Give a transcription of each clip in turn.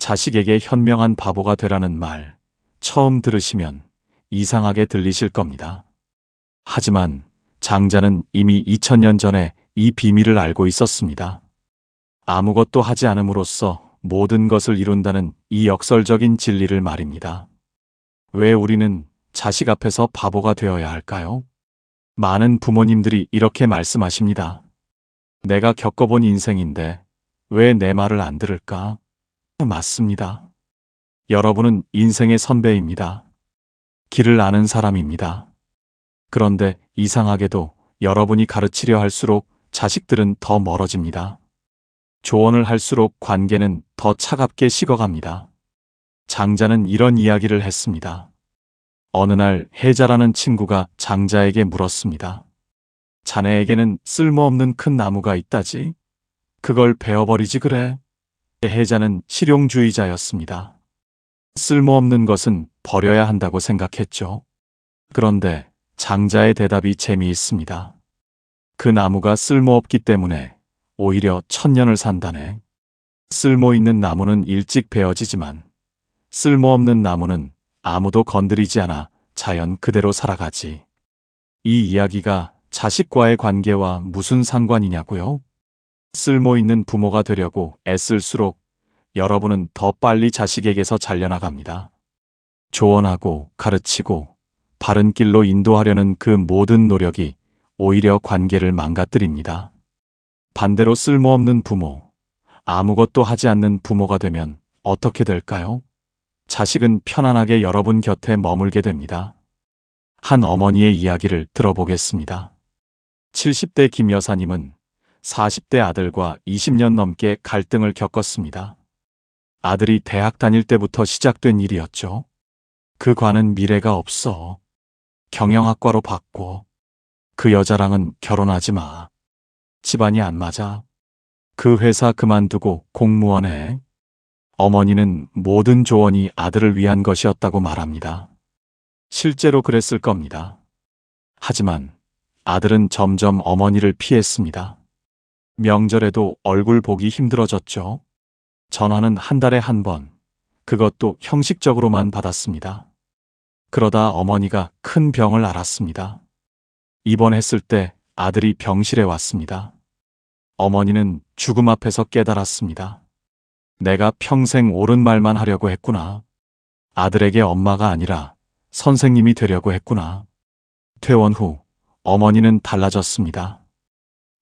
자식에게 현명한 바보가 되라는 말, 처음 들으시면 이상하게 들리실 겁니다. 하지만 장자는 이미 2000년 전에 이 비밀을 알고 있었습니다. 아무것도 하지 않음으로써 모든 것을 이룬다는 이 역설적인 진리를 말입니다. 왜 우리는 자식 앞에서 바보가 되어야 할까요? 많은 부모님들이 이렇게 말씀하십니다. 내가 겪어본 인생인데 왜 내 말을 안 들을까? 맞습니다. 여러분은 인생의 선배입니다. 길을 아는 사람입니다. 그런데 이상하게도 여러분이 가르치려 할수록 자식들은 더 멀어집니다. 조언을 할수록 관계는 더 차갑게 식어갑니다. 장자는 이런 이야기를 했습니다. 어느 날 혜자라는 친구가 장자에게 물었습니다. 자네에게는 쓸모없는 큰 나무가 있다지? 그걸 베어버리지 그래? 혜자는 실용주의자였습니다. 쓸모없는 것은 버려야 한다고 생각했죠. 그런데 장자의 대답이 재미있습니다. 그 나무가 쓸모없기 때문에 오히려 1000년을 산다네. 쓸모있는 나무는 일찍 베어지지만 쓸모없는 나무는 아무도 건드리지 않아 자연 그대로 살아가지. 이 이야기가 자식과의 관계와 무슨 상관이냐고요? 쓸모있는 부모가 되려고 애쓸수록 여러분은 더 빨리 자식에게서 잘려나갑니다. 조언하고 가르치고 바른 길로 인도하려는 그 모든 노력이 오히려 관계를 망가뜨립니다. 반대로 쓸모없는 부모, 아무것도 하지 않는 부모가 되면 어떻게 될까요? 자식은 편안하게 여러분 곁에 머물게 됩니다. 한 어머니의 이야기를 들어보겠습니다. 70대 김 여사님은 40대 아들과 20년 넘게 갈등을 겪었습니다. 아들이 대학 다닐 때부터 시작된 일이었죠. 그 과는 미래가 없어. 경영학과로 바꿔. 그 여자랑은 결혼하지 마. 집안이 안 맞아. 그 회사 그만두고 공무원 해. 어머니는 모든 조언이 아들을 위한 것이었다고 말합니다. 실제로 그랬을 겁니다. 하지만 아들은 점점 어머니를 피했습니다. 명절에도 얼굴 보기 힘들어졌죠. 전화는 한 달에 한 번, 그것도 형식적으로만 받았습니다. 그러다 어머니가 큰 병을 앓았습니다. 입원했을 때 아들이 병실에 왔습니다. 어머니는 죽음 앞에서 깨달았습니다. 내가 평생 옳은 말만 하려고 했구나. 아들에게 엄마가 아니라 선생님이 되려고 했구나. 퇴원 후 어머니는 달라졌습니다.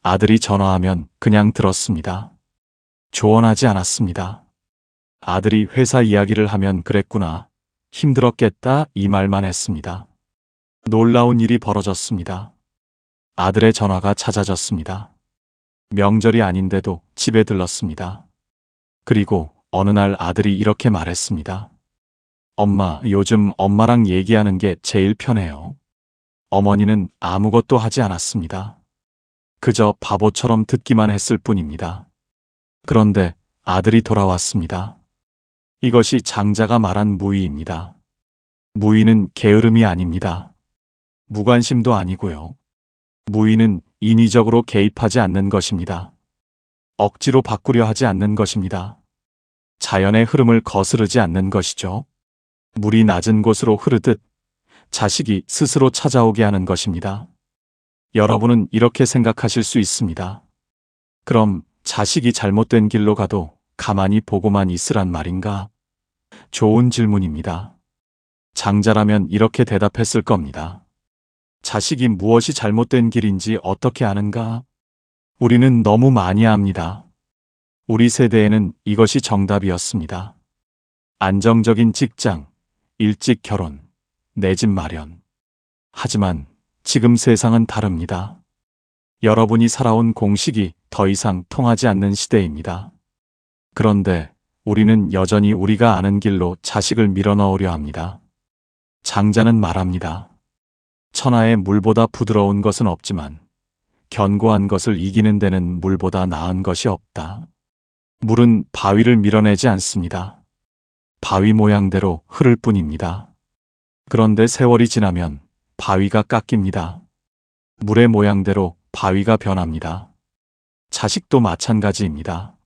아들이 전화하면 그냥 들었습니다. 조언하지 않았습니다. 아들이 회사 이야기를 하면 그랬구나. 힘들었겠다 이 말만 했습니다. 놀라운 일이 벌어졌습니다. 아들의 전화가 잦아졌습니다. 명절이 아닌데도 집에 들렀습니다. 그리고 어느 날 아들이 이렇게 말했습니다. 엄마, 요즘 엄마랑 얘기하는 게 제일 편해요. 어머니는 아무것도 하지 않았습니다. 그저 바보처럼 듣기만 했을 뿐입니다. 그런데 아들이 돌아왔습니다. 이것이 장자가 말한 무의입니다. 무의는 게으름이 아닙니다. 무관심도 아니고요. 무의는 인위적으로 개입하지 않는 것입니다. 억지로 바꾸려 하지 않는 것입니다. 자연의 흐름을 거스르지 않는 것이죠. 물이 낮은 곳으로 흐르듯 자식이 스스로 찾아오게 하는 것입니다. 여러분은 이렇게 생각하실 수 있습니다. 그럼 자식이 잘못된 길로 가도 가만히 보고만 있으란 말인가? 좋은 질문입니다. 장자라면 이렇게 대답했을 겁니다. 자식이 무엇이 잘못된 길인지 어떻게 아는가? 우리는 너무 많이 압니다. 우리 세대에는 이것이 정답이었습니다. 안정적인 직장, 일찍 결혼, 내 집 마련. 하지만 지금 세상은 다릅니다. 여러분이 살아온 공식이 더 이상 통하지 않는 시대입니다. 그런데 우리는 여전히 우리가 아는 길로 자식을 밀어넣으려 합니다. 장자는 말합니다. 천하에 물보다 부드러운 것은 없지만 견고한 것을 이기는 데는 물보다 나은 것이 없다. 물은 바위를 밀어내지 않습니다. 바위 모양대로 흐를 뿐입니다. 그런데 세월이 지나면 바위가 깎입니다. 물의 모양대로 바위가 변합니다. 자식도 마찬가지입니다.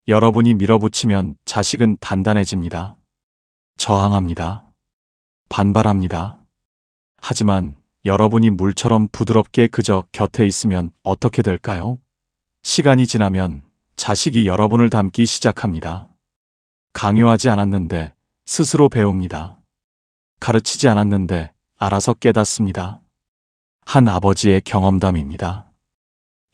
여러분이 밀어붙이면 자식은 단단해집니다. 저항합니다. 반발합니다. 하지만 여러분이 물처럼 부드럽게 그저 곁에 있으면 어떻게 될까요? 시간이 지나면 자식이 여러분을 닮기 시작합니다. 강요하지 않았는데 스스로 배웁니다. 가르치지 않았는데 알아서 깨닫습니다. 한 아버지의 경험담입니다.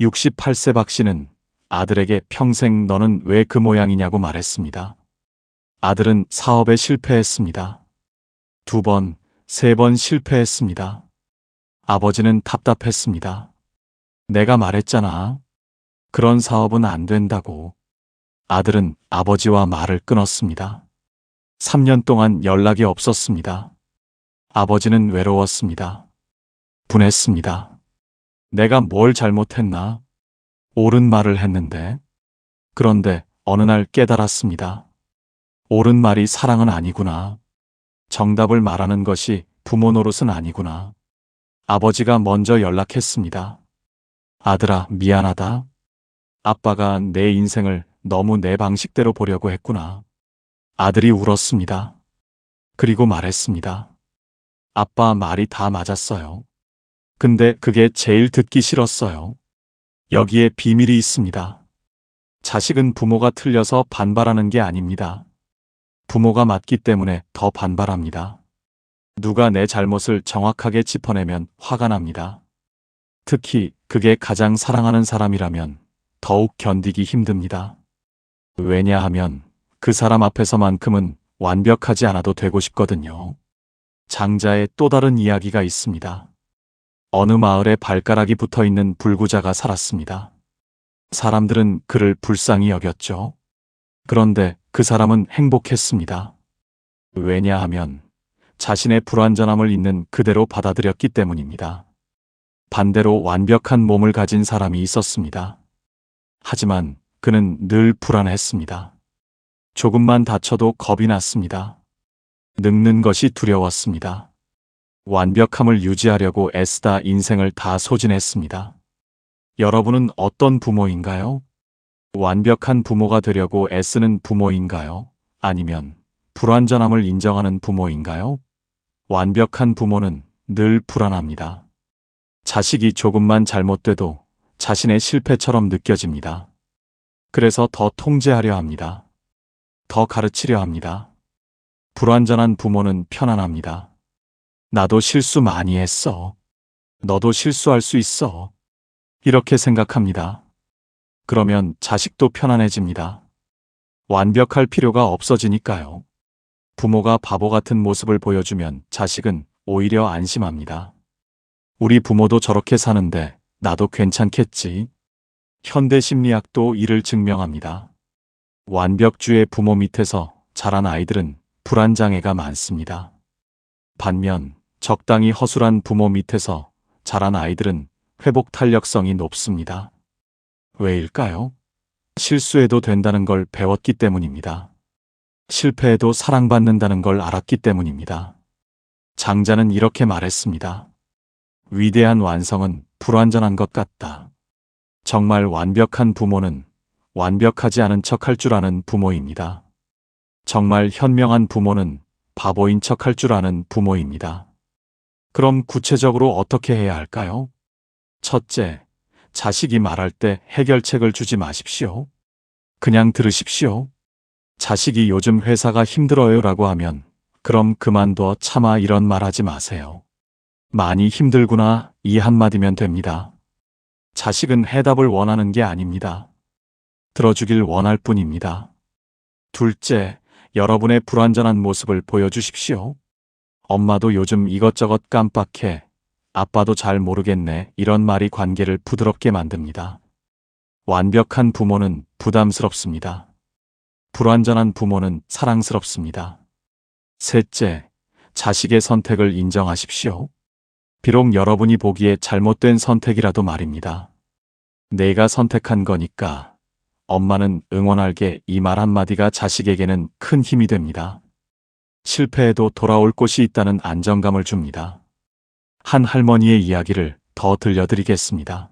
68세 박 씨는 아들에게 평생 너는 왜 그 모양이냐고 말했습니다. 아들은 사업에 실패했습니다. 2번, 3번 실패했습니다. 아버지는 답답했습니다. 내가 말했잖아. 그런 사업은 안 된다고. 아들은 아버지와 말을 끊었습니다. 3년 동안 연락이 없었습니다. 아버지는 외로웠습니다. 분했습니다. 내가 뭘 잘못했나? 옳은 말을 했는데. 그런데 어느 날 깨달았습니다. 옳은 말이 사랑은 아니구나. 정답을 말하는 것이 부모 노릇은 아니구나. 아버지가 먼저 연락했습니다. 아들아, 미안하다. 아빠가 내 인생을 너무 내 방식대로 보려고 했구나. 아들이 울었습니다. 그리고 말했습니다. 아빠 말이 다 맞았어요. 근데 그게 제일 듣기 싫었어요. 여기에 비밀이 있습니다. 자식은 부모가 틀려서 반발하는 게 아닙니다. 부모가 맞기 때문에 더 반발합니다. 누가 내 잘못을 정확하게 짚어내면 화가 납니다. 특히 그게 가장 사랑하는 사람이라면 더욱 견디기 힘듭니다. 왜냐하면 그 사람 앞에서만큼은 완벽하지 않아도 되고 싶거든요. 장자의 또 다른 이야기가 있습니다. 어느 마을에 발가락이 붙어 있는 불구자가 살았습니다. 사람들은 그를 불쌍히 여겼죠. 그런데 그 사람은 행복했습니다. 왜냐하면 자신의 불완전함을 있는 그대로 받아들였기 때문입니다. 반대로 완벽한 몸을 가진 사람이 있었습니다. 하지만 그는 늘 불안했습니다. 조금만 다쳐도 겁이 났습니다. 늙는 것이 두려웠습니다. 완벽함을 유지하려고 애쓰다 인생을 다 소진했습니다. 여러분은 어떤 부모인가요? 완벽한 부모가 되려고 애쓰는 부모인가요? 아니면 불완전함을 인정하는 부모인가요? 완벽한 부모는 늘 불안합니다. 자식이 조금만 잘못돼도 자신의 실패처럼 느껴집니다. 그래서 더 통제하려 합니다. 더 가르치려 합니다. 불완전한 부모는 편안합니다. 나도 실수 많이 했어. 너도 실수할 수 있어. 이렇게 생각합니다. 그러면 자식도 편안해집니다. 완벽할 필요가 없어지니까요. 부모가 바보 같은 모습을 보여주면 자식은 오히려 안심합니다. 우리 부모도 저렇게 사는데 나도 괜찮겠지. 현대 심리학도 이를 증명합니다. 완벽주의 부모 밑에서 자란 아이들은 불안장애가 많습니다. 반면 적당히 허술한 부모 밑에서 자란 아이들은 회복 탄력성이 높습니다. 왜일까요? 실수해도 된다는 걸 배웠기 때문입니다. 실패해도 사랑받는다는 걸 알았기 때문입니다. 장자는 이렇게 말했습니다. 위대한 완성은 불완전한 것 같다. 정말 완벽한 부모는 완벽하지 않은 척할 줄 아는 부모입니다. 정말 현명한 부모는 바보인 척할 줄 아는 부모입니다. 그럼 구체적으로 어떻게 해야 할까요? 첫째, 자식이 말할 때 해결책을 주지 마십시오. 그냥 들으십시오. 자식이 요즘 회사가 힘들어요라고 하면 그럼 그만둬 차마 이런 말 하지 마세요. 많이 힘들구나 이 한마디면 됩니다. 자식은 해답을 원하는 게 아닙니다. 들어주길 원할 뿐입니다. 둘째, 여러분의 불완전한 모습을 보여주십시오. 엄마도 요즘 이것저것 깜빡해. 아빠도 잘 모르겠네. 이런 말이 관계를 부드럽게 만듭니다. 완벽한 부모는 부담스럽습니다. 불완전한 부모는 사랑스럽습니다. 셋째, 자식의 선택을 인정하십시오. 비록 여러분이 보기에 잘못된 선택이라도 말입니다. 내가 선택한 거니까 엄마는 응원할게 이 말 한마디가 자식에게는 큰 힘이 됩니다. 실패해도 돌아올 곳이 있다는 안정감을 줍니다. 한 할머니의 이야기를 더 들려드리겠습니다.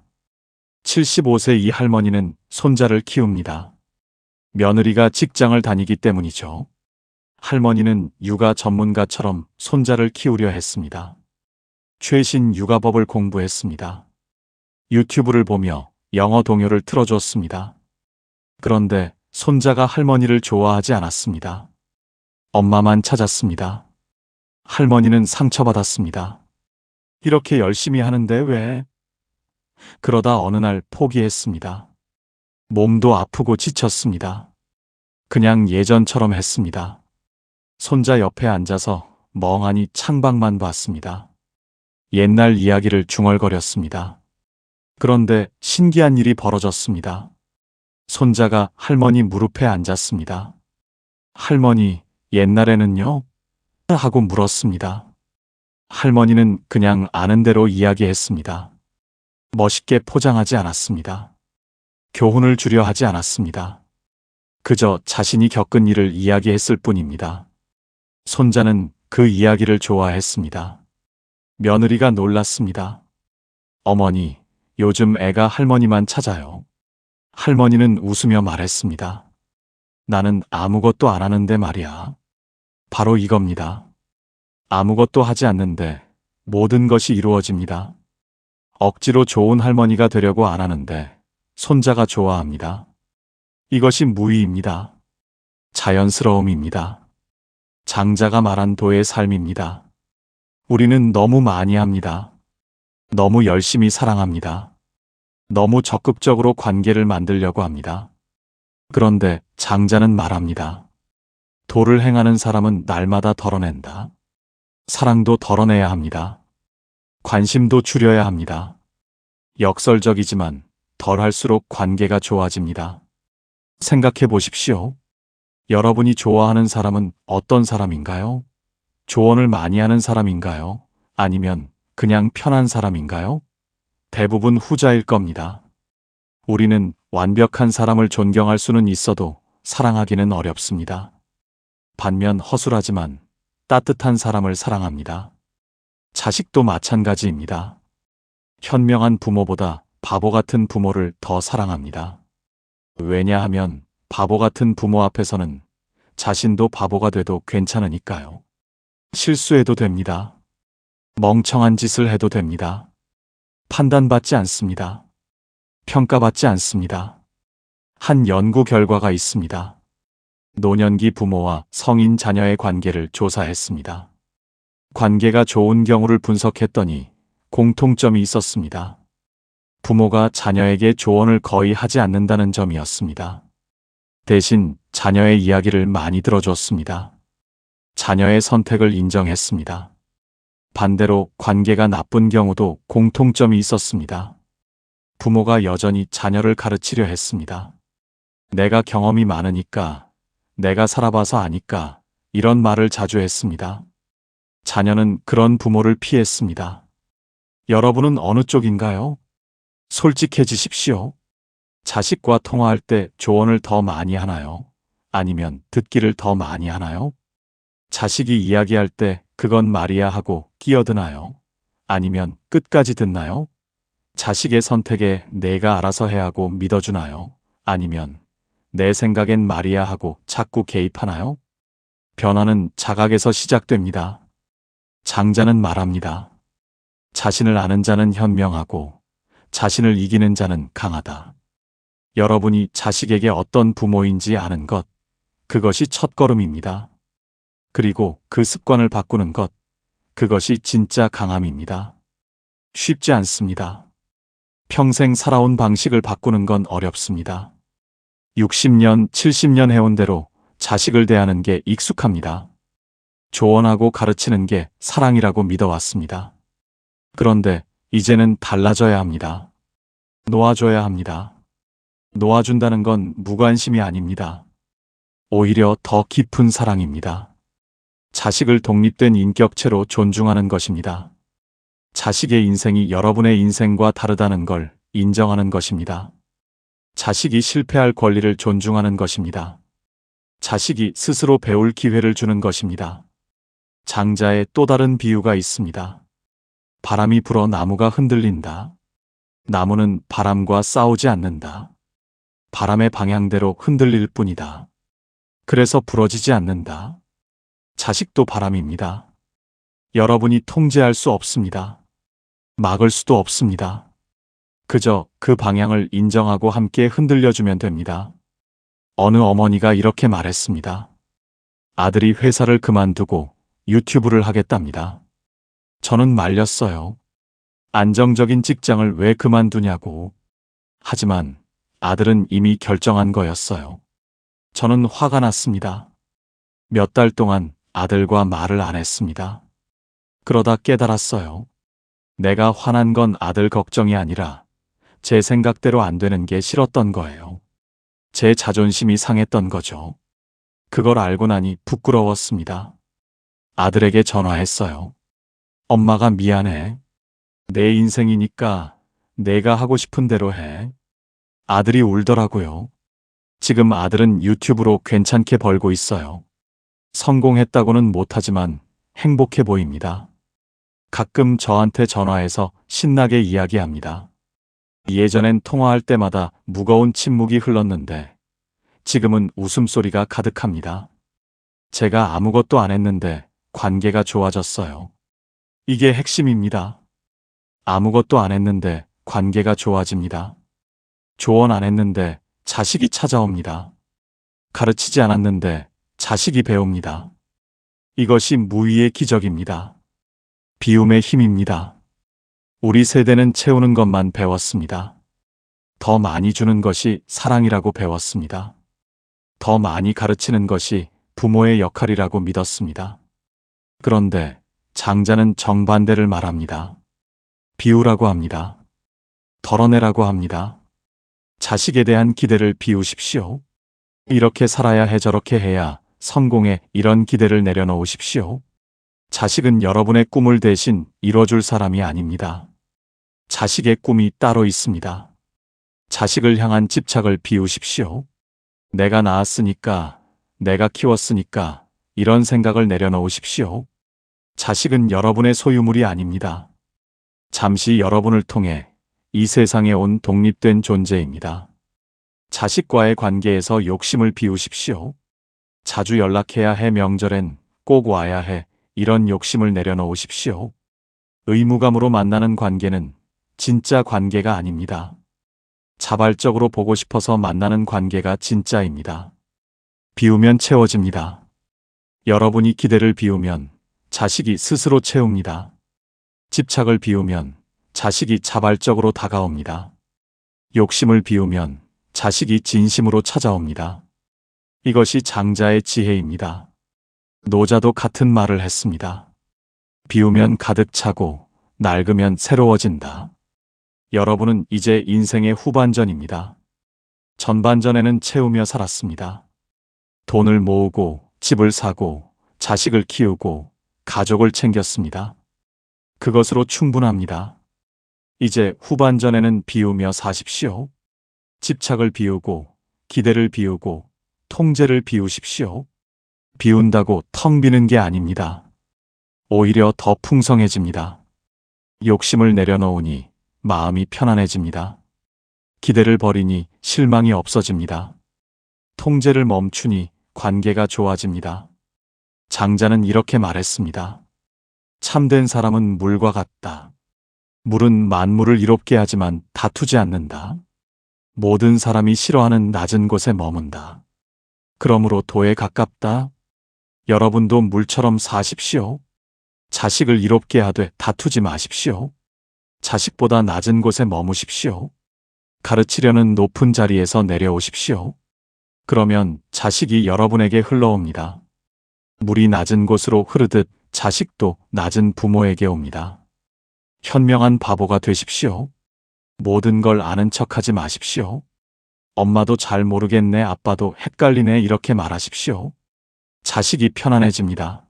75세 이 할머니는 손자를 키웁니다. 며느리가 직장을 다니기 때문이죠. 할머니는 육아 전문가처럼 손자를 키우려 했습니다. 최신 육아법을 공부했습니다. 유튜브를 보며 영어 동요를 틀어줬습니다. 그런데 손자가 할머니를 좋아하지 않았습니다. 엄마만 찾았습니다. 할머니는 상처받았습니다. 이렇게 열심히 하는데 왜? 그러다 어느 날 포기했습니다. 몸도 아프고 지쳤습니다. 그냥 예전처럼 했습니다. 손자 옆에 앉아서 멍하니 창밖만 봤습니다. 옛날 이야기를 중얼거렸습니다. 그런데 신기한 일이 벌어졌습니다. 손자가 할머니 무릎에 앉았습니다. 할머니, 옛날에는요? 하고 물었습니다. 할머니는 그냥 아는 대로 이야기했습니다. 멋있게 포장하지 않았습니다. 교훈을 주려 하지 않았습니다. 그저 자신이 겪은 일을 이야기했을 뿐입니다. 손자는 그 이야기를 좋아했습니다. 며느리가 놀랐습니다. 어머니, 요즘 애가 할머니만 찾아요. 할머니는 웃으며 말했습니다. 나는 아무것도 안 하는데 말이야. 바로 이겁니다. 아무것도 하지 않는데 모든 것이 이루어집니다. 억지로 좋은 할머니가 되려고 안 하는데 손자가 좋아합니다. 이것이 무의입니다. 자연스러움입니다. 장자가 말한 도의 삶입니다. 우리는 너무 많이 합니다. 너무 열심히 사랑합니다. 너무 적극적으로 관계를 만들려고 합니다. 그런데 장자는 말합니다. 도를 행하는 사람은 날마다 덜어낸다. 사랑도 덜어내야 합니다. 관심도 줄여야 합니다. 역설적이지만 덜 할수록 관계가 좋아집니다. 생각해 보십시오. 여러분이 좋아하는 사람은 어떤 사람인가요? 조언을 많이 하는 사람인가요? 아니면 그냥 편한 사람인가요? 대부분 후자일 겁니다. 우리는 완벽한 사람을 존경할 수는 있어도 사랑하기는 어렵습니다. 반면 허술하지만 따뜻한 사람을 사랑합니다. 자식도 마찬가지입니다. 현명한 부모보다 바보 같은 부모를 더 사랑합니다. 왜냐하면 바보 같은 부모 앞에서는 자신도 바보가 돼도 괜찮으니까요. 실수해도 됩니다. 멍청한 짓을 해도 됩니다. 판단받지 않습니다. 평가받지 않습니다. 한 연구 결과가 있습니다. 노년기 부모와 성인 자녀의 관계를 조사했습니다. 관계가 좋은 경우를 분석했더니 공통점이 있었습니다. 부모가 자녀에게 조언을 거의 하지 않는다는 점이었습니다. 대신 자녀의 이야기를 많이 들어줬습니다. 자녀의 선택을 인정했습니다. 반대로 관계가 나쁜 경우도 공통점이 있었습니다. 부모가 여전히 자녀를 가르치려 했습니다. 내가 경험이 많으니까, 내가 살아봐서 아니까 이런 말을 자주 했습니다. 자녀는 그런 부모를 피했습니다. 여러분은 어느 쪽인가요? 솔직해지십시오. 자식과 통화할 때 조언을 더 많이 하나요? 아니면 듣기를 더 많이 하나요? 자식이 이야기할 때 그건 말이야 하고 끼어드나요? 아니면 끝까지 듣나요? 자식의 선택에 내가 알아서 해 하고 믿어주나요? 아니면 내 생각엔 말이야 하고 자꾸 개입하나요? 변화는 자각에서 시작됩니다. 장자는 말합니다. 자신을 아는 자는 현명하고 자신을 이기는 자는 강하다. 여러분이 자식에게 어떤 부모인지 아는 것, 그것이 첫걸음입니다. 그리고 그 습관을 바꾸는 것, 그것이 진짜 강함입니다. 쉽지 않습니다. 평생 살아온 방식을 바꾸는 건 어렵습니다. 60년, 70년 해온 대로 자식을 대하는 게 익숙합니다. 조언하고 가르치는 게 사랑이라고 믿어왔습니다. 그런데 이제는 달라져야 합니다. 놓아줘야 합니다. 놓아준다는 건 무관심이 아닙니다. 오히려 더 깊은 사랑입니다. 자식을 독립된 인격체로 존중하는 것입니다. 자식의 인생이 여러분의 인생과 다르다는 걸 인정하는 것입니다. 자식이 실패할 권리를 존중하는 것입니다. 자식이 스스로 배울 기회를 주는 것입니다. 장자의 또 다른 비유가 있습니다. 바람이 불어 나무가 흔들린다. 나무는 바람과 싸우지 않는다. 바람의 방향대로 흔들릴 뿐이다. 그래서 부러지지 않는다. 자식도 바람입니다. 여러분이 통제할 수 없습니다. 막을 수도 없습니다. 그저 그 방향을 인정하고 함께 흔들려주면 됩니다. 어느 어머니가 이렇게 말했습니다. 아들이 회사를 그만두고 유튜브를 하겠답니다. 저는 말렸어요. 안정적인 직장을 왜 그만두냐고. 하지만 아들은 이미 결정한 거였어요. 저는 화가 났습니다. 몇 달 동안 아들과 말을 안 했습니다. 그러다 깨달았어요. 내가 화난 건 아들 걱정이 아니라 제 생각대로 안 되는 게 싫었던 거예요. 제 자존심이 상했던 거죠. 그걸 알고 나니 부끄러웠습니다. 아들에게 전화했어요. 엄마가 미안해. 내 인생이니까 내가 하고 싶은 대로 해. 아들이 울더라고요. 지금 아들은 유튜브로 괜찮게 벌고 있어요. 성공했다고는 못하지만 행복해 보입니다. 가끔 저한테 전화해서 신나게 이야기합니다. 예전엔 통화할 때마다 무거운 침묵이 흘렀는데 지금은 웃음소리가 가득합니다. 제가 아무것도 안 했는데 관계가 좋아졌어요. 이게 핵심입니다. 아무것도 안 했는데 관계가 좋아집니다. 조언 안 했는데 자식이 찾아옵니다. 가르치지 않았는데 자식이 배웁니다. 이것이 무위의 기적입니다. 비움의 힘입니다. 우리 세대는 채우는 것만 배웠습니다. 더 많이 주는 것이 사랑이라고 배웠습니다. 더 많이 가르치는 것이 부모의 역할이라고 믿었습니다. 그런데 장자는 정반대를 말합니다. 비우라고 합니다. 덜어내라고 합니다. 자식에 대한 기대를 비우십시오. 이렇게 살아야 해, 저렇게 해야 성공해, 이런 기대를 내려놓으십시오. 자식은 여러분의 꿈을 대신 이뤄줄 사람이 아닙니다. 자식의 꿈이 따로 있습니다. 자식을 향한 집착을 비우십시오. 내가 낳았으니까, 내가 키웠으니까 이런 생각을 내려놓으십시오. 자식은 여러분의 소유물이 아닙니다. 잠시 여러분을 통해 이 세상에 온 독립된 존재입니다. 자식과의 관계에서 욕심을 비우십시오. 자주 연락해야 해, 명절엔 꼭 와야 해, 이런 욕심을 내려놓으십시오. 의무감으로 만나는 관계는 진짜 관계가 아닙니다. 자발적으로 보고 싶어서 만나는 관계가 진짜입니다. 비우면 채워집니다. 여러분이 기대를 비우면 자식이 스스로 채웁니다. 집착을 비우면 자식이 자발적으로 다가옵니다. 욕심을 비우면 자식이 진심으로 찾아옵니다. 이것이 장자의 지혜입니다. 노자도 같은 말을 했습니다. 비우면 가득 차고 낡으면 새로워진다. 여러분은 이제 인생의 후반전입니다. 전반전에는 채우며 살았습니다. 돈을 모으고 집을 사고 자식을 키우고 가족을 챙겼습니다. 그것으로 충분합니다. 이제 후반전에는 비우며 사십시오. 집착을 비우고 기대를 비우고 통제를 비우십시오. 비운다고 텅 비는 게 아닙니다. 오히려 더 풍성해집니다. 욕심을 내려놓으니 마음이 편안해집니다. 기대를 버리니 실망이 없어집니다. 통제를 멈추니 관계가 좋아집니다. 장자는 이렇게 말했습니다. 참된 사람은 물과 같다. 물은 만물을 이롭게 하지만 다투지 않는다. 모든 사람이 싫어하는 낮은 곳에 머문다. 그러므로 도에 가깝다. 여러분도 물처럼 사십시오. 자식을 이롭게 하되 다투지 마십시오. 자식보다 낮은 곳에 머무십시오. 가르치려는 높은 자리에서 내려오십시오. 그러면 자식이 여러분에게 흘러옵니다. 물이 낮은 곳으로 흐르듯 자식도 낮은 부모에게 옵니다. 현명한 바보가 되십시오. 모든 걸 아는 척하지 마십시오. 엄마도 잘 모르겠네, 아빠도 헷갈리네, 이렇게 말하십시오. 자식이 편안해집니다.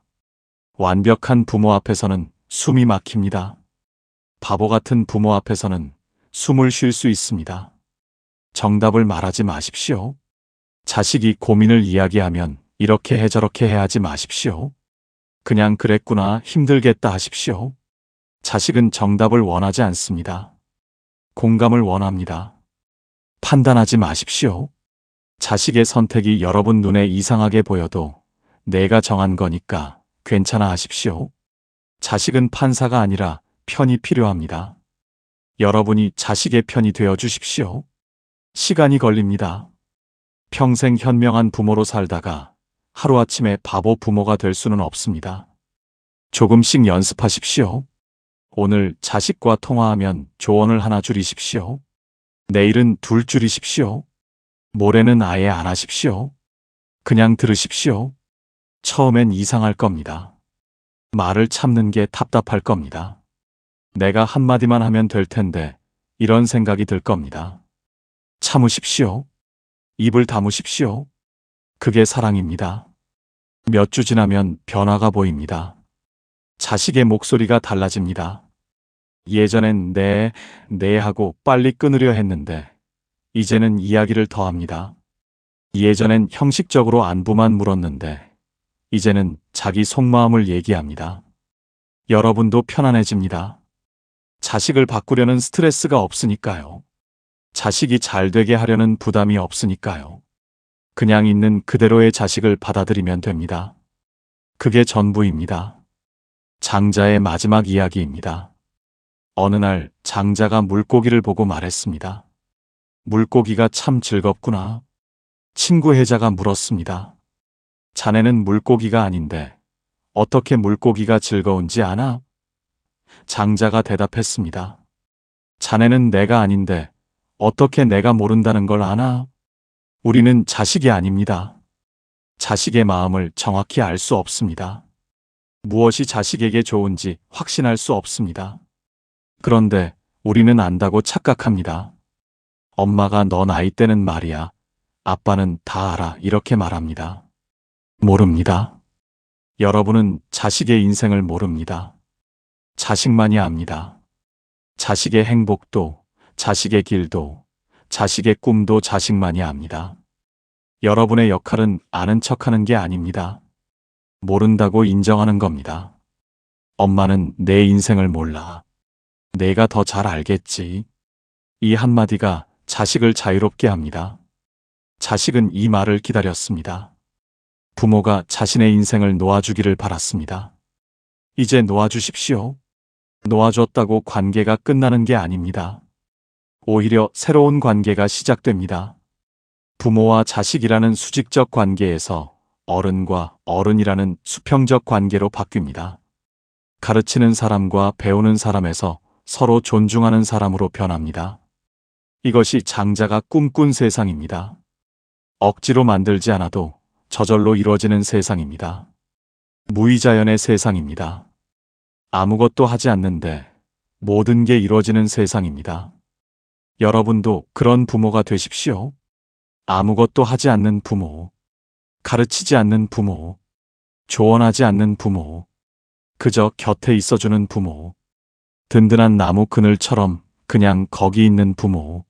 완벽한 부모 앞에서는 숨이 막힙니다. 바보 같은 부모 앞에서는 숨을 쉴 수 있습니다. 정답을 말하지 마십시오. 자식이 고민을 이야기하면 이렇게 해 저렇게 해 하지 마십시오. 그냥 그랬구나, 힘들겠다 하십시오. 자식은 정답을 원하지 않습니다. 공감을 원합니다. 판단하지 마십시오. 자식의 선택이 여러분 눈에 이상하게 보여도 내가 정한 거니까 괜찮아 하십시오. 자식은 판사가 아니라 편이 필요합니다. 여러분이 자식의 편이 되어 주십시오. 시간이 걸립니다. 평생 현명한 부모로 살다가 하루아침에 바보 부모가 될 수는 없습니다. 조금씩 연습하십시오. 오늘 자식과 통화하면 조언을 하나 줄이십시오. 내일은 둘 줄이십시오. 모레는 아예 안 하십시오. 그냥 들으십시오. 처음엔 이상할 겁니다. 말을 참는 게 답답할 겁니다. 내가 한마디만 하면 될 텐데 이런 생각이 들 겁니다. 참으십시오. 입을 다무십시오. 그게 사랑입니다. 몇 주 지나면 변화가 보입니다. 자식의 목소리가 달라집니다. 예전엔 네 하고 빨리 끊으려 했는데 이제는 이야기를 더합니다. 예전엔 형식적으로 안부만 물었는데 이제는 자기 속마음을 얘기합니다. 여러분도 편안해집니다. 자식을 바꾸려는 스트레스가 없으니까요. 자식이 잘 되게 하려는 부담이 없으니까요. 그냥 있는 그대로의 자식을 받아들이면 됩니다. 그게 전부입니다. 장자의 마지막 이야기입니다. 어느 날 장자가 물고기를 보고 말했습니다. 물고기가 참 즐겁구나. 친구 해자가 물었습니다. 자네는 물고기가 아닌데 어떻게 물고기가 즐거운지 아나? 장자가 대답했습니다. 자네는 내가 아닌데 어떻게 내가 모른다는 걸 아나? 우리는 자식이 아닙니다. 자식의 마음을 정확히 알 수 없습니다. 무엇이 자식에게 좋은지 확신할 수 없습니다. 그런데 우리는 안다고 착각합니다. 엄마가 너 나이 때는 말이야. 아빠는 다 알아. 이렇게 말합니다. 모릅니다. 여러분은 자식의 인생을 모릅니다. 자식만이 압니다. 자식의 행복도, 자식의 길도, 자식의 꿈도 자식만이 압니다. 여러분의 역할은 아는 척하는 게 아닙니다. 모른다고 인정하는 겁니다. 엄마는 내 인생을 몰라. 내가 더 잘 알겠지. 이 한마디가 자식을 자유롭게 합니다. 자식은 이 말을 기다렸습니다. 부모가 자신의 인생을 놓아주기를 바랐습니다. 이제 놓아주십시오. 놓아줬다고 관계가 끝나는 게 아닙니다. 오히려 새로운 관계가 시작됩니다. 부모와 자식이라는 수직적 관계에서 어른과 어른이라는 수평적 관계로 바뀝니다. 가르치는 사람과 배우는 사람에서 서로 존중하는 사람으로 변합니다. 이것이 장자가 꿈꾼 세상입니다. 억지로 만들지 않아도 저절로 이루어지는 세상입니다. 무의자연의 세상입니다. 아무것도 하지 않는데 모든 게 이루어지는 세상입니다. 여러분도 그런 부모가 되십시오. 아무것도 하지 않는 부모, 가르치지 않는 부모, 조언하지 않는 부모, 그저 곁에 있어주는 부모, 든든한 나무 그늘처럼 그냥 거기 있는 부모,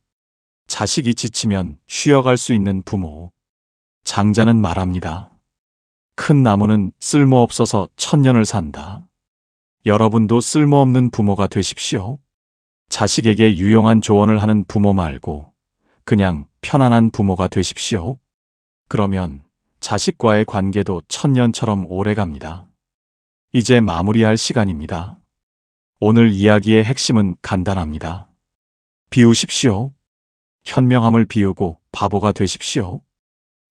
자식이 지치면 쉬어갈 수 있는 부모. 장자는 말합니다. 큰 나무는 쓸모없어서 천년을 산다. 여러분도 쓸모없는 부모가 되십시오. 자식에게 유용한 조언을 하는 부모 말고 그냥 편안한 부모가 되십시오. 그러면 자식과의 관계도 천년처럼 오래갑니다. 이제 마무리할 시간입니다. 오늘 이야기의 핵심은 간단합니다. 비우십시오. 현명함을 비우고 바보가 되십시오.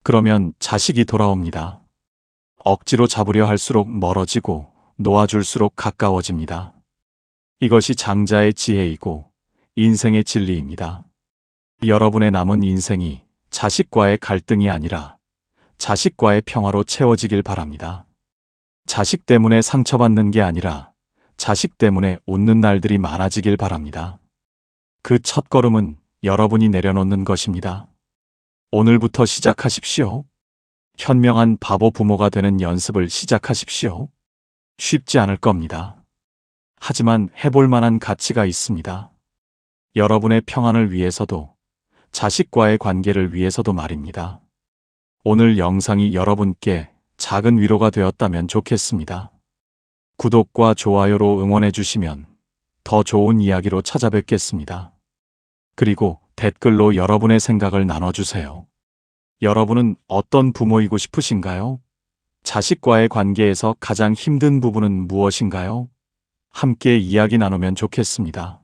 그러면 자식이 돌아옵니다. 억지로 잡으려 할수록 멀어지고 놓아줄수록 가까워집니다. 이것이 장자의 지혜이고 인생의 진리입니다. 여러분의 남은 인생이 자식과의 갈등이 아니라 자식과의 평화로 채워지길 바랍니다. 자식 때문에 상처받는 게 아니라 자식 때문에 웃는 날들이 많아지길 바랍니다. 그 첫걸음은 여러분이 내려놓는 것입니다. 오늘부터 시작하십시오. 현명한 바보 부모가 되는 연습을 시작하십시오. 쉽지 않을 겁니다. 하지만 해볼 만한 가치가 있습니다. 여러분의 평안을 위해서도 자식과의 관계를 위해서도 말입니다. 오늘 영상이 여러분께 작은 위로가 되었다면 좋겠습니다. 구독과 좋아요로 응원해 주시면 더 좋은 이야기로 찾아뵙겠습니다. 그리고 댓글로 여러분의 생각을 나눠주세요. 여러분은 어떤 부모이고 싶으신가요? 자식과의 관계에서 가장 힘든 부분은 무엇인가요? 함께 이야기 나누면 좋겠습니다.